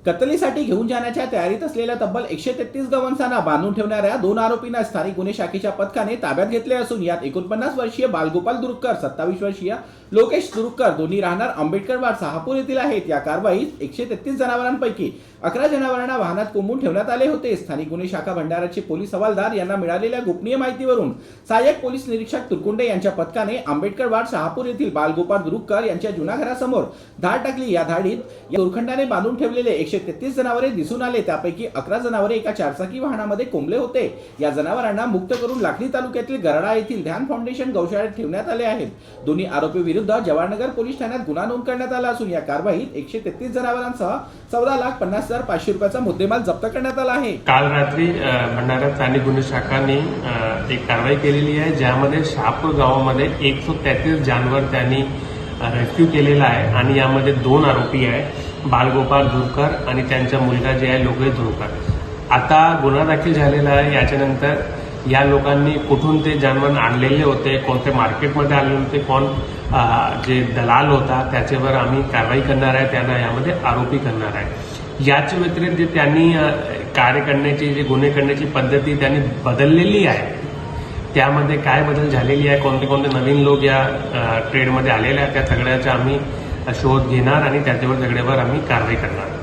कत्तलीसाठी घेऊन जाण्याच्या तयारीत असलेल्या तब्बल 133 गवंसांना बांधून ठेवणाऱ्या 2 आरोपींना स्थानिक गुन्हे शाखेच्या पथकाने ताब्यात घेतले असून यात 49 वर्षीय बालगोपाल दुरुक्कर, 27 वर्षीय लोकेश दुरुक्कर दोन्ही राहणार आंबेडकरवाड शहापूर येथील आहेत। या कारवाईत 133 जनावरांपैकी 11 जनावरांना वाहनात कोंबून ठेवण्यात आले होते। स्थानिक गुन्हे शाखा भंडाराचे पोलीस हवालदार यांना मिळालेल्या गोपनीय माहितीवरून सहाय्यक पोलीस निरीक्षक तुरकुंडे यांच्या पथकाने आंबेडकरवाड शहापूर येथील बालगोपाल दुरुक्कर यांच्या जुन्या घरासमोर धाड टाकली। या धाडीत या दोरखंडाने बांधून ठेवलेले 133 जनावरे दिसून आले। त्यापैकी 11 जनावरे एका चारचाकी वाहनामध्ये कोंबले होते। या जनावरांना मुक्त करून लाखनी तालुक्यातील गरडा येथील ध्यान फाउंडेशन गौशाळेत ठेवण्यात आले आहेत। दोन्ही आरोपी विरुद्ध जवाहरनगर पोलीस ठाण्यात गुन्हा नोंद करण्यात आला असून या कारवाईत 133 जनावरांसह 14,50,500 रुपयाचा मुद्देमाल जप्त करण्यात आला आहे। काल रात्री भंडारा स्थानिक गुन्हे शाखाने एक कारवाई केलेली आहे, ज्यामध्ये शहापूर गावामध्ये 133 जानवर त्यांनी रेस्क्यू केलेला आहे आणि यामध्ये 2 आरोपी आहे, बालगोपाल दुरुक्कर आणि त्यांचा मुलगा जे आहे लोकेश दुरुक्कर। आता गुन्हा दाखल झालेला आहे। याच्यानंतर या लोकांनी कुठून ते जानवर आणलेले होते, कोणत्या मार्केटमध्ये आलेले होते, कोण जे दलाल होता त्याच्यावर आम्ही कारवाई करणार आहे, त्यांना यामध्ये आरोपी करणार आहे। याच्या व्यतिरिक्त जे त्यांनी कार्य करण्याची, जे गुन्हे करण्याची पद्धती त्यांनी बदललेली आहे, त्यामध्ये काय बदल झालेली आहे, कोणते कोणते नवीन लोक या ट्रेडमध्ये आलेले आहेत, त्या सगळ्याचा आम्ही शोध घेणार आणि त्याच्यावर सगळ्यावर आम्ही कारवाई करणार।